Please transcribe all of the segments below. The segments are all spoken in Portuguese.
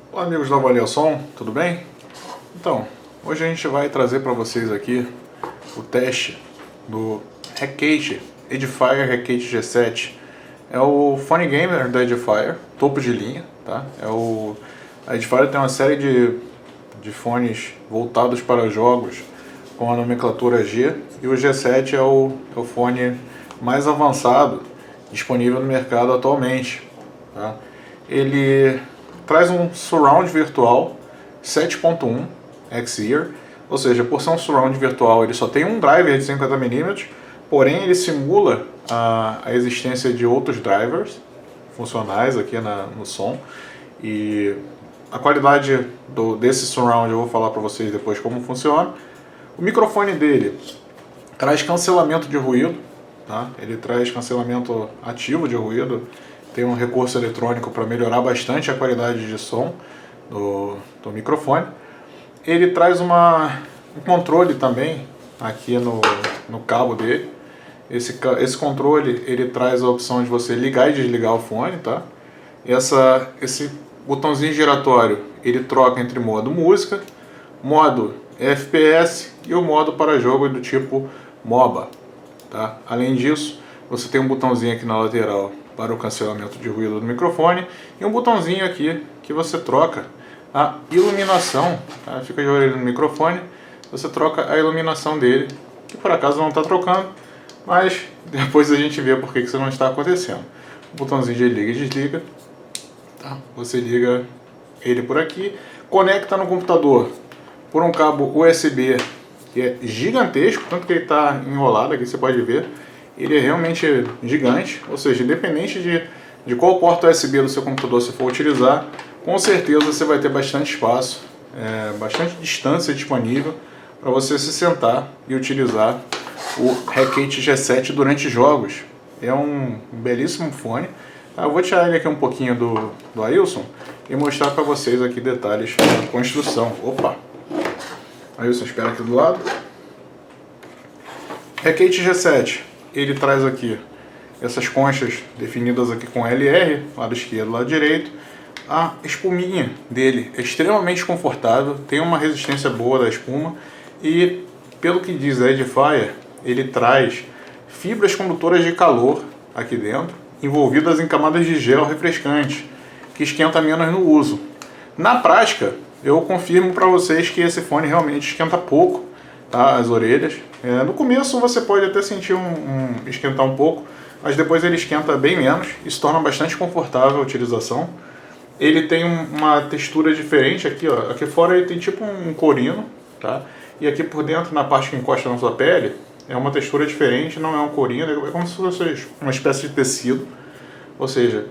Olá amigos da Avaliação, tudo bem? Então, hoje a gente vai trazer para vocês aqui o teste do Recate Edifier Recate G7. É o phone gamer da Edifier, topo de linha, tá? A Edifier tem uma série de fones voltados para jogos com a nomenclatura G, e o G7 é o fone mais avançado disponível no mercado atualmente, tá? Ele traz um surround virtual 7.1 X-Ear, ou seja, por ser um surround virtual ele só tem um driver de 50mm, porém ele simula a existência de outros drivers funcionais aqui no som, e a qualidade desse surround eu vou falar para vocês depois como funciona. O microfone dele traz cancelamento de ruído, tá? Ele traz cancelamento ativo de ruído, tem um recurso eletrônico para melhorar bastante a qualidade de som do microfone. Ele traz um controle também aqui no cabo dele. Esse controle ele traz a opção de você ligar e desligar o fone, tá? Esse botãozinho giratório ele troca entre modo música, modo FPS e o modo para jogo do tipo MOBA, tá? Além disso, você tem um botãozinho aqui na lateral para o cancelamento de ruído do microfone e um botãozinho aqui que você troca a iluminação, tá? Fica de olho no microfone, você troca a iluminação dele, que por acaso não está trocando, mas depois a gente vê por que isso não está acontecendo. O botãozinho de liga e desliga, tá? Você liga ele por aqui, conecta no computador por um cabo USB que é gigantesco, tanto que ele está enrolado aqui, você pode ver. Ele é realmente gigante, ou seja, independente de qual porta USB do seu computador você for utilizar, com certeza você vai ter bastante espaço, bastante distância disponível para você se sentar e utilizar o Recate G7 durante jogos. É um belíssimo fone. Eu vou tirar ele aqui um pouquinho do Ailson e mostrar para vocês aqui detalhes da construção. Opa! Ailson, espera aqui do lado. Recate G7. Ele traz aqui essas conchas definidas aqui com LR, lado esquerdo, lado direito. A espuminha dele é extremamente confortável, tem uma resistência boa da espuma e, pelo que diz a Edifier, ele traz fibras condutoras de calor aqui dentro, envolvidas em camadas de gel refrescante, que esquenta menos no uso. Na prática, eu confirmo para vocês que esse fone realmente esquenta pouco, tá, as orelhas. No começo você pode até sentir esquentar um pouco, mas depois ele esquenta bem menos e se torna bastante confortável a utilização. Ele tem uma textura diferente aqui, ó. Aqui fora ele tem tipo um corino, tá? E aqui por dentro, na parte que encosta na sua pele, é uma textura diferente, não é um corino, é como se fosse uma espécie de tecido. Ou seja,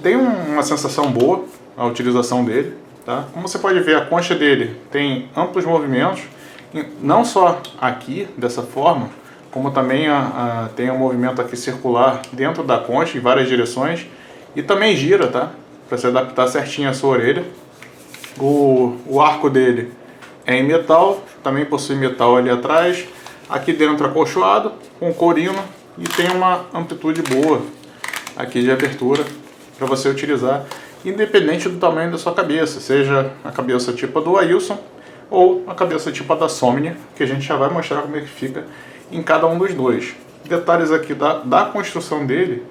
tem uma sensação boa a utilização dele, tá? Como você pode ver, a concha dele tem amplos movimentos, não só aqui, dessa forma, como também tem um movimento aqui circular dentro da concha em várias direções e também gira, tá? Para se adaptar certinho à sua orelha. O arco dele é em metal, também possui metal ali atrás, aqui dentro acolchoado, com corino, e tem uma amplitude boa aqui de abertura para você utilizar, independente do tamanho da sua cabeça, seja a cabeça tipo a do Ailson ou a cabeça tipo a da Somnia, que a gente já vai mostrar como é que fica em cada um dos dois. Detalhes aqui da construção dele,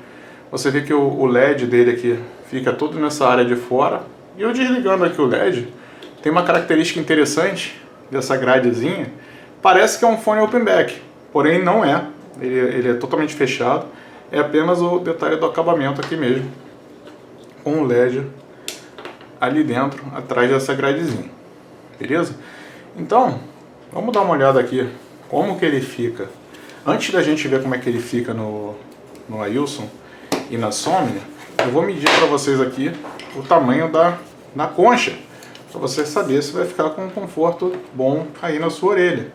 você vê que o LED dele aqui fica todo nessa área de fora, e eu desligando aqui o LED, tem uma característica interessante dessa gradezinha, parece que é um fone open back, porém não é, ele é totalmente fechado, é apenas o detalhe do acabamento aqui mesmo, com o LED ali dentro, atrás dessa gradezinha, beleza? Então, vamos dar uma olhada aqui, como que ele fica. Antes da gente ver como é que ele fica no Ailson e na Somnia, eu vou medir para vocês aqui o tamanho da concha, para você saber se vai ficar com um conforto bom aí na sua orelha.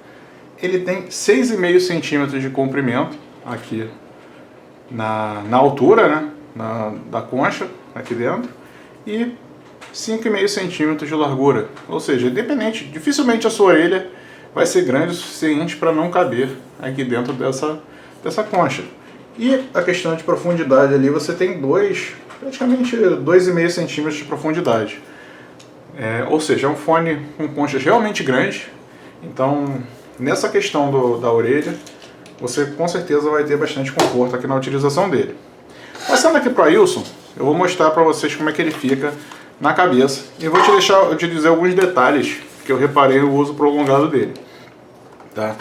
Ele tem 6,5 centímetros de comprimento aqui na altura, né, da concha aqui dentro, e 5,5 centímetros de largura, ou seja, dificilmente a sua orelha vai ser grande o suficiente para não caber aqui dentro dessa concha. E a questão de profundidade ali, você tem praticamente 2,5 centímetros de profundidade. Ou seja, é um fone com conchas realmente grandes. Então, nessa questão da orelha, você com certeza vai ter bastante conforto aqui na utilização dele. Passando aqui para o Ailson, eu vou mostrar para vocês como é que ele fica na cabeça. E vou te dizer alguns detalhes que eu reparei no uso prolongado dele. Tá?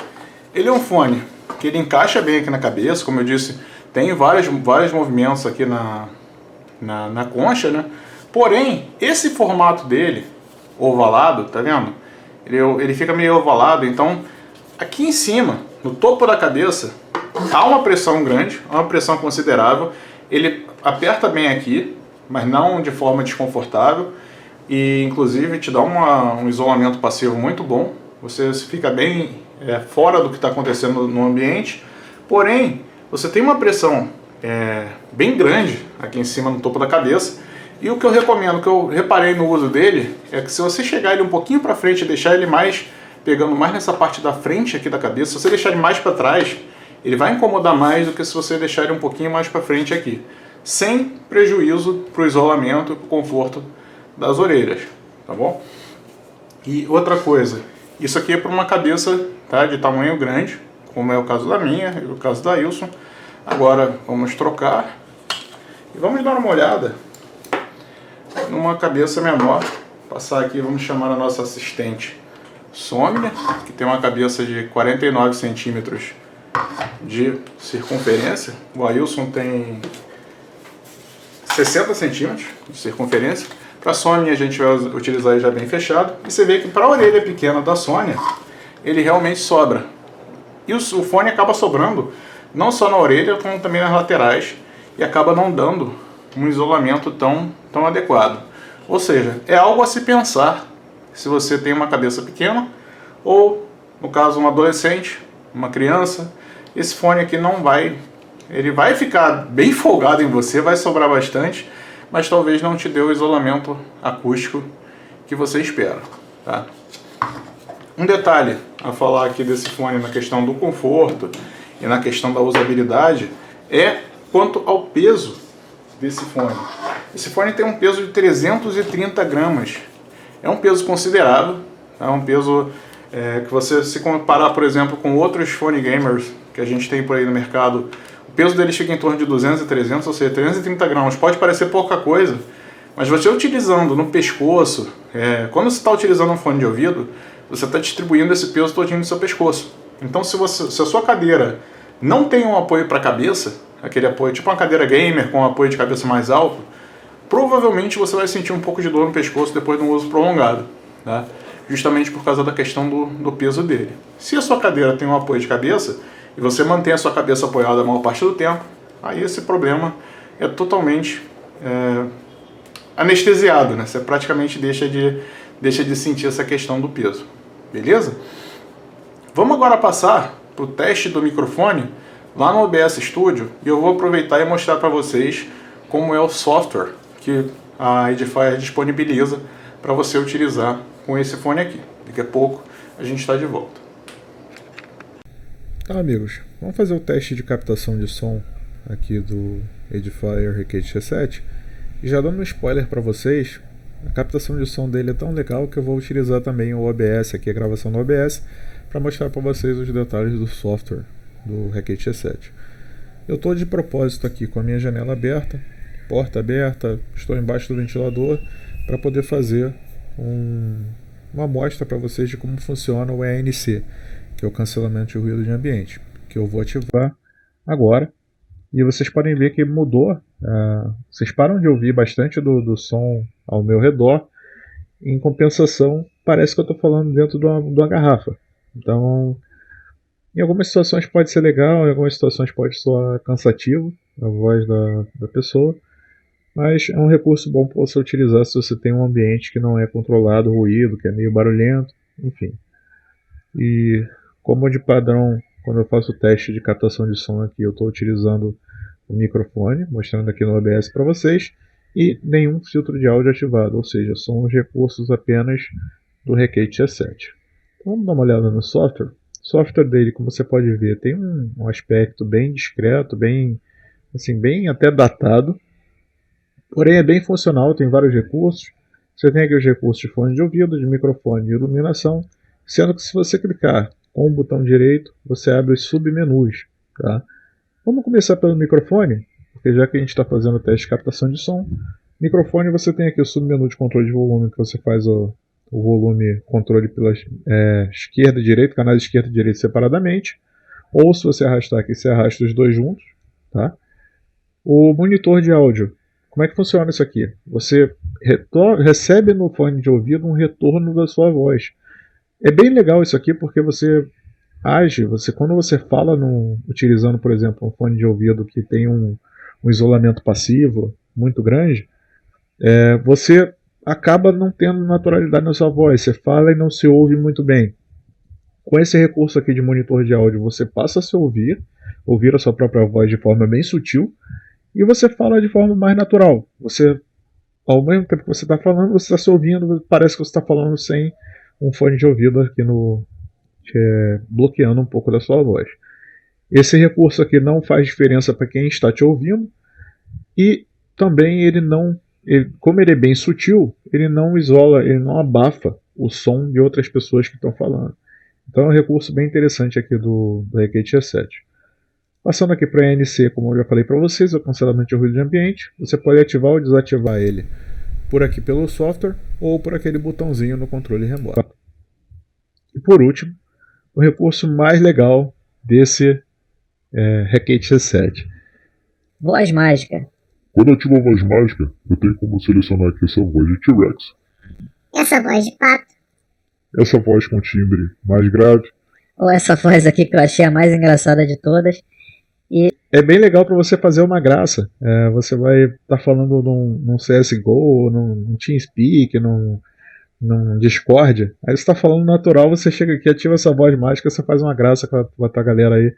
Ele é um fone que ele encaixa bem aqui na cabeça, como eu disse, tem vários movimentos aqui na concha, né? Porém, esse formato dele, ovalado, tá vendo? Ele fica meio ovalado, então aqui em cima, no topo da cabeça, há uma pressão grande, uma pressão considerável. Ele aperta bem aqui, mas não de forma desconfortável, e inclusive te dá um isolamento passivo muito bom. Você fica bem fora do que está acontecendo no ambiente, porém você tem uma pressão bem grande aqui em cima no topo da cabeça. E o que eu recomendo, que eu reparei no uso dele, é que se você chegar ele um pouquinho para frente e deixar ele mais, pegando mais nessa parte da frente aqui da cabeça, se você deixar ele mais para trás, ele vai incomodar mais do que se você deixar ele um pouquinho mais para frente aqui, sem prejuízo para o isolamento e para o conforto das orelhas, tá bom? E outra coisa, isso aqui é para uma cabeça, tá, de tamanho grande, como é o caso da minha e o caso da Ailson. Agora vamos trocar e vamos dar uma olhada numa cabeça menor. Passar aqui, vamos chamar a nossa assistente Sônia, que tem uma cabeça de 49 centímetros de circunferência. O Ailson tem 60 centímetros de circunferência. Para a Sônia a gente vai utilizar ele já bem fechado. E você vê que para a orelha pequena da Sônia, ele realmente sobra. E o fone acaba sobrando não só na orelha, como também nas laterais. E acaba não dando um isolamento tão adequado. Ou seja, é algo a se pensar se você tem uma cabeça pequena ou, no caso, um adolescente, uma criança. Esse fone aqui ele vai ficar bem folgado em você, vai sobrar bastante, mas talvez não te dê o isolamento acústico que você espera, tá? Um detalhe a falar aqui desse fone na questão do conforto e na questão da usabilidade é quanto ao peso desse fone. Esse fone tem um peso de 330 gramas. É um peso considerável, é um peso que você, se comparar, por exemplo, com outros phone gamers que a gente tem por aí no mercado, o peso deles fica em torno de 200 e 300, ou seja, 330 gramas. Pode parecer pouca coisa, mas você utilizando no pescoço, quando você está utilizando um fone de ouvido, você está distribuindo esse peso todinho no seu pescoço. Então, se a sua cadeira não tem um apoio para a cabeça, aquele apoio tipo uma cadeira gamer com um apoio de cabeça mais alto, provavelmente você vai sentir um pouco de dor no pescoço depois de um uso prolongado, tá? Justamente por causa da questão do peso dele. Se a sua cadeira tem um apoio de cabeça e você mantém a sua cabeça apoiada a maior parte do tempo, aí esse problema é totalmente anestesiado, né? Você praticamente deixa de sentir essa questão do peso, beleza? Vamos agora passar para o teste do microfone lá no OBS Studio e eu vou aproveitar e mostrar para vocês como é o software que a Edifier disponibiliza para você utilizar com esse fone aqui. Daqui a pouco a gente está de volta. Tá, amigos, vamos fazer o teste de captação de som aqui do Edifier Recate G7. E já dando um spoiler para vocês, a captação de som dele é tão legal que eu vou utilizar também o OBS, aqui a gravação do OBS, para mostrar para vocês os detalhes do software do Recate G7. Eu estou de propósito aqui com a minha janela aberta, porta aberta, estou embaixo do ventilador para poder fazer uma amostra para vocês de como funciona o ANC, que é o cancelamento de ruído de ambiente, que eu vou ativar agora. E vocês podem ver que mudou, vocês param de ouvir bastante do som ao meu redor. Em compensação, parece que eu estou falando dentro de uma garrafa. Então, em algumas situações pode ser legal, em algumas situações pode soar cansativo a voz da pessoa, mas é um recurso bom para você utilizar se você tem um ambiente que não é controlado, ruído, que é meio barulhento, enfim. E como de padrão, quando eu faço o teste de captação de som aqui, eu estou utilizando o microfone, mostrando aqui no OBS para vocês, e nenhum filtro de áudio ativado, ou seja, são os recursos apenas do Recate G7. Então, vamos dar uma olhada no software. O software dele, como você pode ver, tem um aspecto bem discreto, bem até datado, porém é bem funcional, tem vários recursos. Você tem aqui os recursos de fone de ouvido, de microfone e iluminação, sendo que se você clicar com o botão direito, você abre os submenus. Tá? Vamos começar pelo microfone, porque já que a gente está fazendo o teste de captação de som, microfone você tem aqui o submenu de controle de volume, que você faz o volume controle pela esquerda e direita, canais esquerda e direita separadamente, ou se você arrastar aqui, você arrasta os dois juntos. Tá? O monitor de áudio, como é que funciona isso aqui? Você recebe no fone de ouvido um retorno da sua voz. É bem legal isso aqui porque você age, quando você fala utilizando, por exemplo, um fone de ouvido que tem um isolamento passivo muito grande, você acaba não tendo naturalidade na sua voz, você fala e não se ouve muito bem. Com esse recurso aqui de monitor de áudio, você passa a se ouvir a sua própria voz de forma bem sutil, e você fala de forma mais natural. Você, ao mesmo tempo que você está falando, você está se ouvindo, parece que você está falando sem um fone de ouvido aqui bloqueando um pouco da sua voz. Esse recurso aqui não faz diferença para quem está te ouvindo, e também como ele é bem sutil, ele não isola, ele não abafa o som de outras pessoas que estão falando. Então é um recurso bem interessante aqui do Recate G7. Passando aqui para a ANC, como eu já falei para vocês, o cancelamento de ruído de ambiente, você pode ativar ou desativar ele por aqui pelo software ou por aquele botãozinho no controle remoto. E por último, o recurso mais legal desse Recate G7. Voz mágica. Quando eu ativo a voz mágica, eu tenho como selecionar aqui essa voz de T-Rex, Essa voz de pato. essa voz com timbre mais grave, Ou essa voz aqui que eu achei a mais engraçada de todas. É bem legal para você fazer uma graça. Você vai estar falando num CSGO, num TeamSpeak, num Discord. Aí você está falando natural, você chega aqui, ativa essa voz mágica, você faz uma graça com a tua galera aí.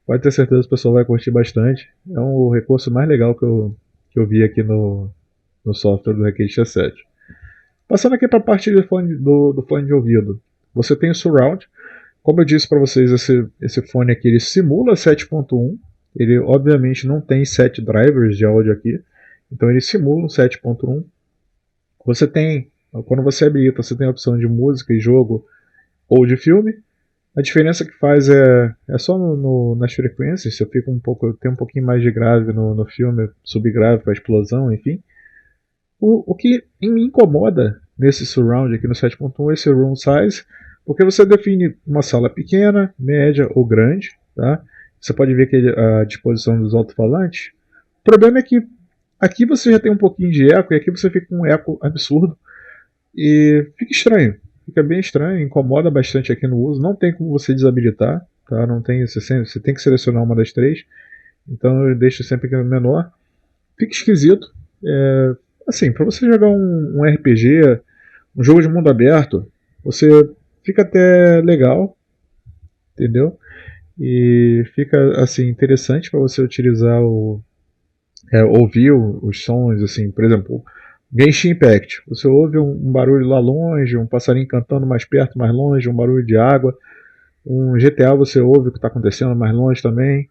Pode ter certeza que o pessoal vai curtir bastante. É um recurso mais legal que eu vi aqui no software do Recate G7. Passando aqui para a parte do fone de ouvido. Você tem o Surround. Como eu disse para vocês, esse fone aqui ele simula 7.1. Ele obviamente não tem 7 drivers de áudio aqui. Então ele simula um 7.1. Você tem, quando você habilita, você tem a opção de música e jogo ou de filme. A diferença que faz é só nas frequências. Você fica tem um pouquinho mais de grave no filme, subgrave para explosão, enfim. O que me incomoda nesse surround aqui no 7.1 é esse room size, porque você define uma sala pequena, média ou grande, tá? Você pode ver aqui a disposição dos alto-falantes. O problema é que aqui você já tem um pouquinho de eco e aqui você fica com um eco absurdo e fica estranho. Fica bem estranho, incomoda bastante aqui no uso. Não tem como você desabilitar, tá? Não tem, você tem que selecionar uma das três. Então eu deixo sempre menor. Fica esquisito. Assim, para você jogar um RPG, um jogo de mundo aberto, você fica até legal, entendeu? E fica assim interessante para você utilizar ouvir os sons, assim, por exemplo, Genshin Impact. Você ouve um barulho lá longe, um passarinho cantando mais perto, mais longe, um barulho de água. Um GTA você ouve o que está acontecendo mais longe também.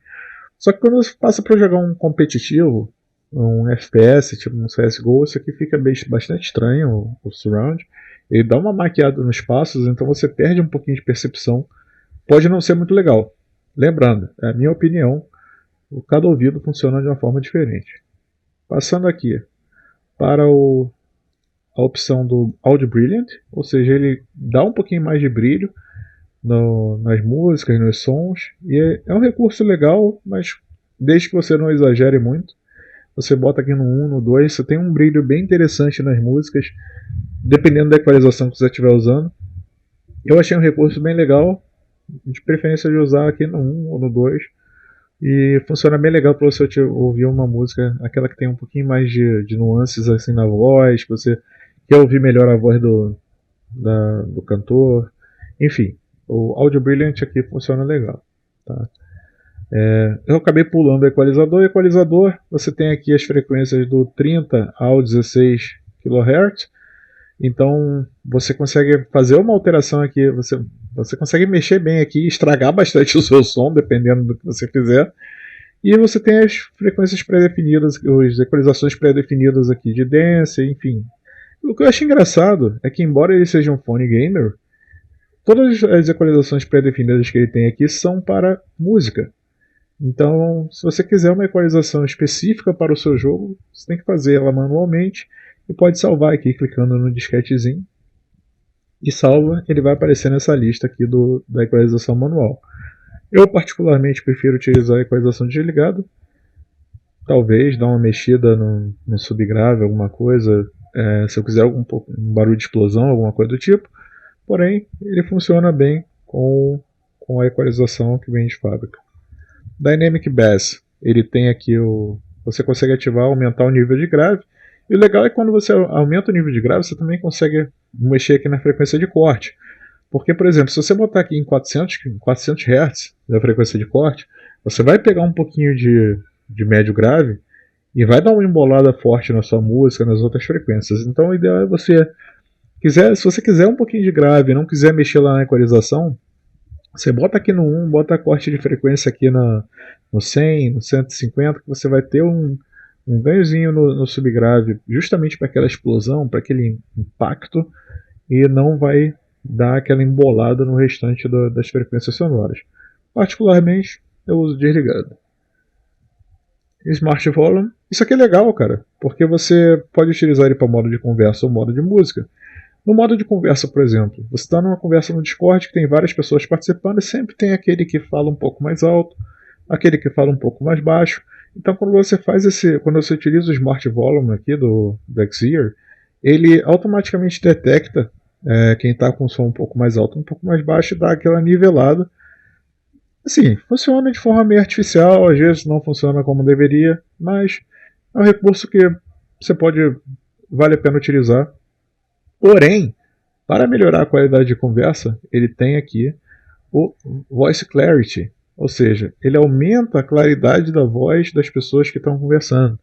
Só que quando você passa para jogar um competitivo, um FPS, tipo um CSGO, isso aqui fica bastante estranho, o surround. Ele dá uma maquiada nos passos, então você perde um pouquinho de percepção. Pode não ser muito legal. Lembrando, é a minha opinião, cada ouvido funciona de uma forma diferente. Passando aqui para a opção do Audio Brilliant, ou seja, ele dá um pouquinho mais de brilho nas músicas, nos sons, e é um recurso legal, mas desde que você não exagere muito. Você bota aqui no 1, no 2, você tem um brilho bem interessante nas músicas, dependendo da equalização que você estiver usando. Eu achei um recurso bem legal, de preferência de usar aqui no 1 ou no 2, e funciona bem legal para você ouvir uma música, aquela que tem um pouquinho mais de nuances assim na voz, que você quer ouvir melhor a voz do cantor. Enfim, o Audio Brilliant aqui funciona legal. Tá? Eu acabei pulando o equalizador. O equalizador, você tem aqui as frequências do 30 ao 16 kHz. Então você consegue fazer uma alteração aqui, você consegue mexer bem aqui e estragar bastante o seu som, dependendo do que você fizer. E você tem as frequências pré-definidas, as equalizações pré-definidas aqui de dance, enfim. O que eu acho engraçado é que, embora ele seja um fone gamer, todas as equalizações pré-definidas que ele tem aqui são para música. Então, se você quiser uma equalização específica para o seu jogo, você tem que fazer ela manualmente e pode salvar aqui clicando no disquetezinho e salva, ele vai aparecer nessa lista aqui da equalização manual. Eu particularmente prefiro utilizar a equalização desligada, talvez dar uma mexida no subgrave, alguma coisa, se eu quiser um barulho de explosão, alguma coisa do tipo, porém ele funciona bem com a equalização que vem de fábrica. Dynamic Bass, ele tem aqui você consegue ativar, aumentar o nível de grave. E o legal é que quando você aumenta o nível de grave, você também consegue mexer aqui na frequência de corte. Porque, por exemplo, se você botar aqui em 400 Hz da frequência de corte, você vai pegar um pouquinho de médio grave e vai dar uma embolada forte na sua música, nas outras frequências. Então o ideal é se você quiser um pouquinho de grave e não quiser mexer lá na equalização, você bota aqui no 1, bota corte de frequência aqui no 100, no 150, que você vai ter um ganhozinho no subgrave, justamente para aquela explosão, para aquele impacto, e não vai dar aquela embolada no restante das frequências sonoras. Particularmente, eu uso desligado. Smart Volume, isso aqui é legal, cara, porque você pode utilizar ele para modo de conversa ou modo de música. No modo de conversa, por exemplo, você está numa conversa no Discord que tem várias pessoas participando e sempre tem aquele que fala um pouco mais alto, aquele que fala um pouco mais baixo. Então, quando você utiliza o Smart Volume aqui do Xear, ele automaticamente detecta quem está com o som um pouco mais alto, um pouco mais baixo, e dá aquela nivelada. Assim, funciona de forma meio artificial, às vezes não funciona como deveria, mas é um recurso que vale a pena utilizar. Porém, para melhorar a qualidade de conversa, ele tem aqui o Voice Clarity, ou seja, ele aumenta a claridade da voz das pessoas que estão conversando.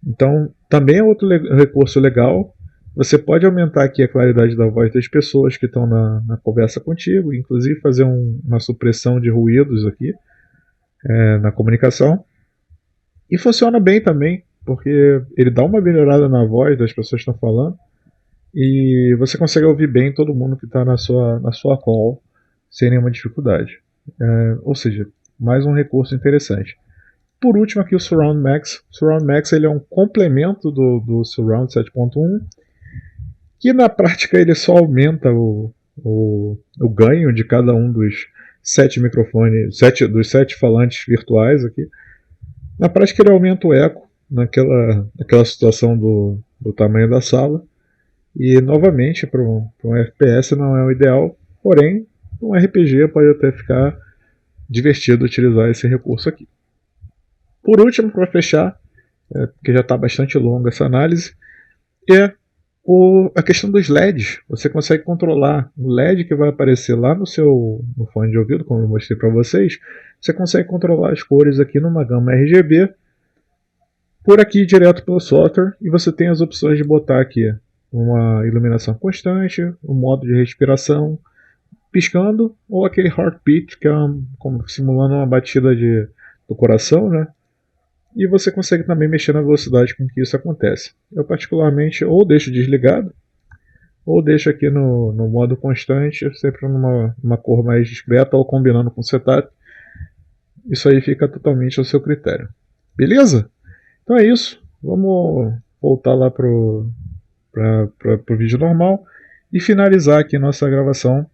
Então, também é outro recurso legal. Você pode aumentar aqui a claridade da voz das pessoas que estão na conversa contigo, inclusive fazer uma supressão de ruídos aqui na comunicação. E funciona bem também, porque ele dá uma melhorada na voz das pessoas que estão falando e você consegue ouvir bem todo mundo que está na sua call sem nenhuma dificuldade. Ou seja, mais um recurso interessante. Por último aqui o Surround Max. O Surround Max ele é um complemento do Surround 7.1, que na prática ele só aumenta o ganho de cada um dos 7 microfones, dos 7 falantes virtuais aqui. Na prática ele aumenta o eco naquela situação do tamanho da sala. E novamente, para um FPS não é o ideal, porém, um RPG pode até ficar divertido utilizar esse recurso aqui. Por último, para fechar, porque já está bastante longa essa análise, é a questão dos LEDs. Você consegue controlar o LED que vai aparecer lá no fone de ouvido, como eu mostrei para vocês. Você consegue controlar as cores aqui numa gama RGB, por aqui direto pelo software, e você tem as opções de botar aqui uma iluminação constante, um modo de respiração piscando, ou aquele heartbeat, que é como simulando uma batida do coração, né? E você consegue também mexer na velocidade com que isso acontece. Eu particularmente ou deixo desligado, ou deixo aqui no modo constante, sempre numa cor mais discreta, ou combinando com o setup. Isso aí fica totalmente ao seu critério. Beleza? Então é isso. Vamos voltar lá para o vídeo normal e finalizar aqui nossa gravação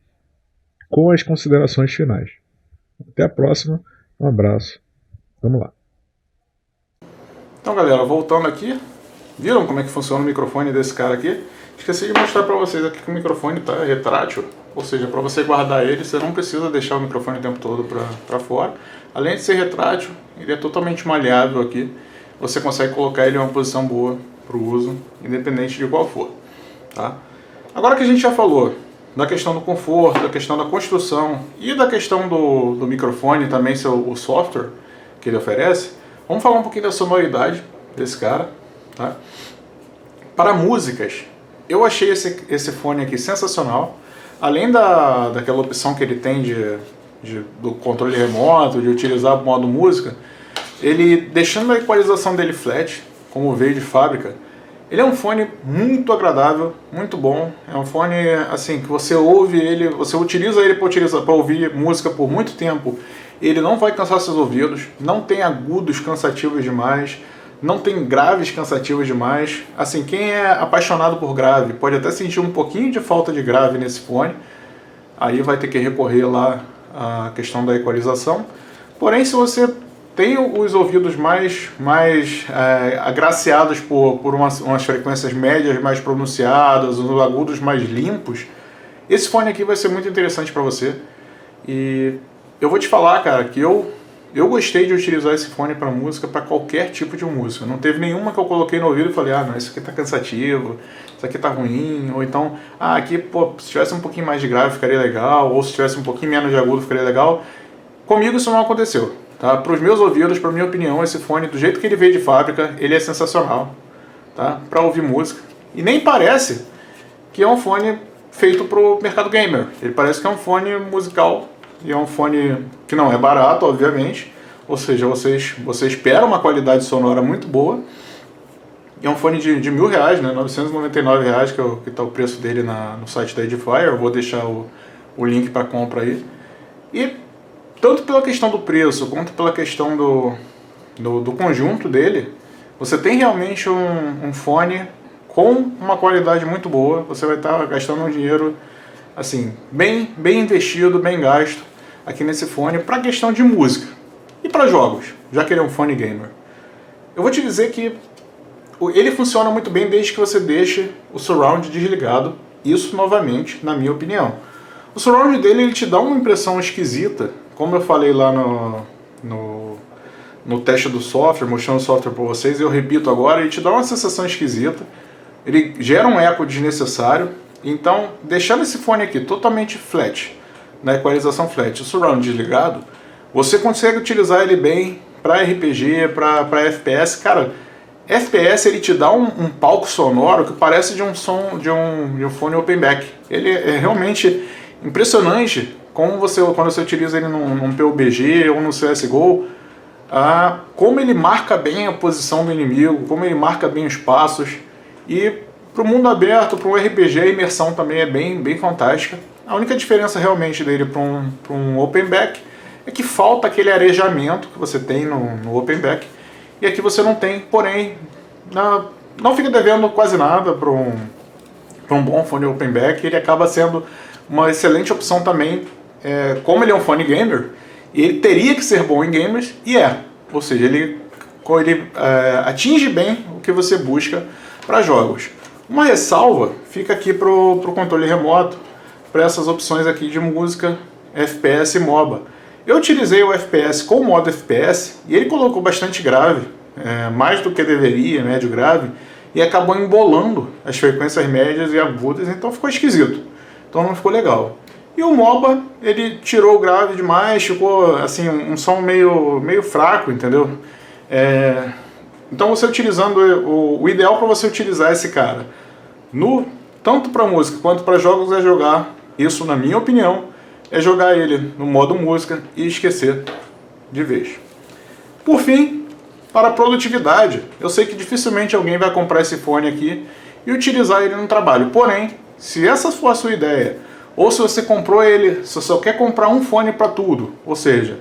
com as considerações finais. Até a próxima, um abraço, vamos lá. Então galera, voltando aqui, viram como é que funciona o microfone desse cara aqui? Esqueci de mostrar para vocês aqui que o microfone está retrátil, ou seja, para você guardar ele, você não precisa deixar o microfone o tempo todo para fora. Além de ser retrátil, ele é totalmente maleável aqui, você consegue colocar ele em uma posição boa para o uso, independente de qual for. Tá? Agora que a gente já falou da questão do conforto, da questão da construção e da questão do microfone, também o software que ele oferece, vamos falar um pouquinho da sonoridade desse cara. Tá? Para músicas, eu achei esse fone aqui sensacional. Além daquela opção que ele tem do controle remoto, de utilizar o modo música, ele deixando a equalização dele flat, como veio de fábrica, Ele é um fone muito agradável, muito bom. É um fone assim que você ouve ele, você utiliza ele para ouvir música por muito tempo. Ele não vai cansar seus ouvidos, não tem agudos cansativos demais, não tem graves cansativos demais. Assim, quem é apaixonado por grave pode até sentir um pouquinho de falta de grave nesse fone. Aí vai ter que recorrer lá à questão da equalização. Porém, se você tem os ouvidos mais agraciados por umas frequências médias mais pronunciadas, os agudos mais limpos, esse fone aqui vai ser muito interessante para você. E eu vou te falar, cara, que eu gostei de utilizar esse fone para música, para qualquer tipo de música. Não teve nenhuma que eu coloquei no ouvido e falei, não, isso aqui tá cansativo, isso aqui tá ruim, ou então, aqui, se tivesse um pouquinho mais de grave ficaria legal, ou se tivesse um pouquinho menos de agudo ficaria legal. Comigo isso não aconteceu. Tá? Para os meus ouvidos, para minha opinião, esse fone, do jeito que ele veio de fábrica, ele é sensacional, tá? Para ouvir música. E nem parece que é um fone feito para o mercado gamer. Ele parece que é um fone musical, e é um fone que não é barato, obviamente. Ou seja, você espera uma qualidade sonora muito boa. E é um fone de R$1.000, né? R$999, que está o preço dele no site da Edifier. Eu vou deixar o link para compra aí. E tanto pela questão do preço, quanto pela questão do conjunto dele, você tem realmente um fone com uma qualidade muito boa. Você vai estar gastando um dinheiro assim, bem investido, bem gasto aqui nesse fone para questão de música e para jogos, já que ele é um fone gamer. Eu vou te dizer que ele funciona muito bem desde que você deixe o surround desligado, isso novamente, na minha opinião. O surround dele ele te dá uma impressão esquisita, como eu falei lá no teste do software, mostrando o software para vocês, eu repito agora, ele te dá uma sensação esquisita, ele gera um eco desnecessário. Então, deixando esse fone aqui totalmente flat, na equalização flat, o surround desligado, você consegue utilizar ele bem para RPG, para FPS. Cara, FPS ele te dá um palco sonoro que parece de um som de um fone open back. Ele é realmente impressionante como quando você utiliza ele num PUBG ou no CSGO, como ele marca bem a posição do inimigo, como ele marca bem os passos. E para o mundo aberto, para um RPG, a imersão também é bem fantástica. A única diferença realmente dele para um open back é que falta aquele arejamento que você tem no open back, e aqui você não tem. Porém, não fica devendo quase nada para um bom fone open back. Ele acaba sendo uma excelente opção também, como ele é um fone gamer, e ele teria que ser bom em gamers, e ou seja, ele atinge bem o que você busca para jogos. Uma ressalva fica aqui para o controle remoto, para essas opções aqui de música, FPS e MOBA. Eu utilizei o FPS com o modo FPS e ele colocou bastante grave, mais do que deveria, médio grave, e acabou embolando as frequências médias e agudas, então ficou esquisito. Então não ficou legal. E o MOBA, ele tirou o grave demais, ficou assim, um som meio fraco, entendeu? Então você utilizando, o ideal para você utilizar esse cara, tanto para música quanto para jogos, é jogar, isso na minha opinião, é jogar ele no modo música e esquecer de vez. Por fim, para produtividade, eu sei que dificilmente alguém vai comprar esse fone aqui e utilizar ele no trabalho. Porém, se essa for a sua ideia, ou se você comprou ele, se você só quer comprar um fone para tudo, ou seja,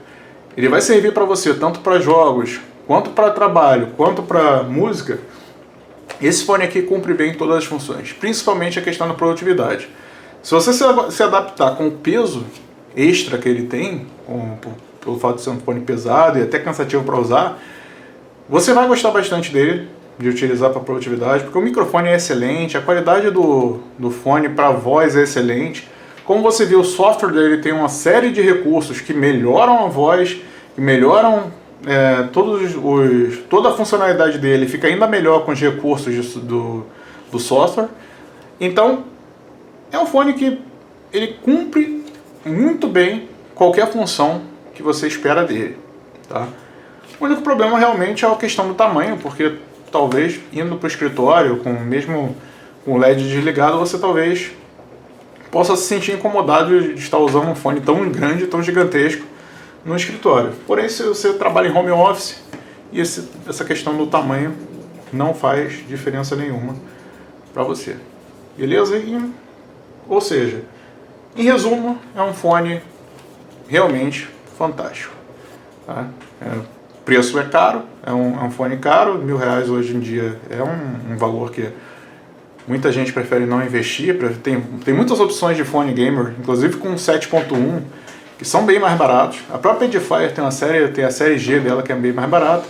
ele vai servir para você tanto para jogos, quanto para trabalho, quanto para música, esse fone aqui cumpre bem todas as funções, principalmente a questão da produtividade. Se você se adaptar com o peso extra que ele tem, pelo fato de ser um fone pesado e até cansativo para usar, você vai gostar bastante dele, de utilizar para produtividade, porque o microfone é excelente, a qualidade do fone para voz é excelente. Como você viu, o software dele tem uma série de recursos que melhoram a voz, que melhoram toda a funcionalidade dele, fica ainda melhor com os recursos do software. Então, é um fone que ele cumpre muito bem qualquer função que você espera dele, tá? O único problema realmente é a questão do tamanho, porque talvez indo para o escritório, mesmo com o LED desligado, você talvez possa se sentir incomodado de estar usando um fone tão grande, tão gigantesco no escritório. Porém, se você trabalha em home office, e essa questão do tamanho não faz diferença nenhuma para você. Beleza? Ou seja, em resumo, é um fone realmente fantástico. Tá? O preço é caro, é um fone caro, R$1.000 hoje em dia é um valor que muita gente prefere não investir. Tem muitas opções de fone gamer, inclusive com 7.1, que são bem mais baratos. A própria Edifier tem a série G dela, que é bem mais barata.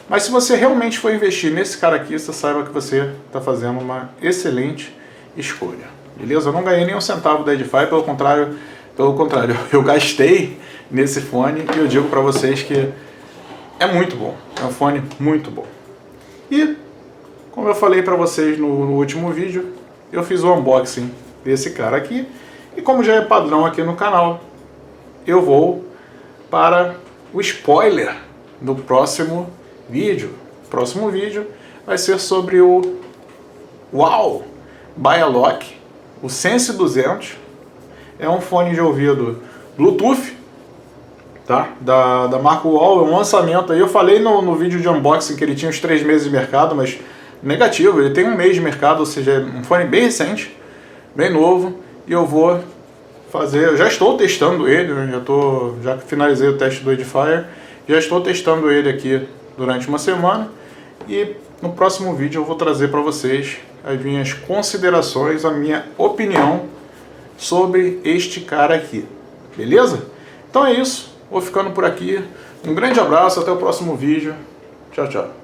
Mas se você realmente for investir nesse cara aqui, você saiba que você está fazendo uma excelente escolha. Beleza? Eu não ganhei nem um centavo da Edifier, pelo contrário, eu gastei nesse fone e eu digo para vocês que é muito bom. É um fone muito bom. E, como eu falei para vocês no último vídeo, eu fiz o unboxing desse cara aqui. E como já é padrão aqui no canal, eu vou para o spoiler do próximo vídeo. O próximo vídeo vai ser sobre o Wow Biolock, o Sense 200. É um fone de ouvido Bluetooth, tá? Da marca Wow, é um lançamento aí. Eu falei no vídeo de unboxing que ele tinha uns 3 meses de mercado, mas negativo, ele tem 1 mês de mercado, ou seja, é um fone bem recente, bem novo, e eu vou fazer, eu já estou testando ele, né? Já finalizei o teste do Edifier, já estou testando ele aqui durante uma semana, e no próximo vídeo eu vou trazer para vocês as minhas considerações, a minha opinião sobre este cara aqui, beleza? Então é isso, vou ficando por aqui, um grande abraço, até o próximo vídeo, tchau, tchau.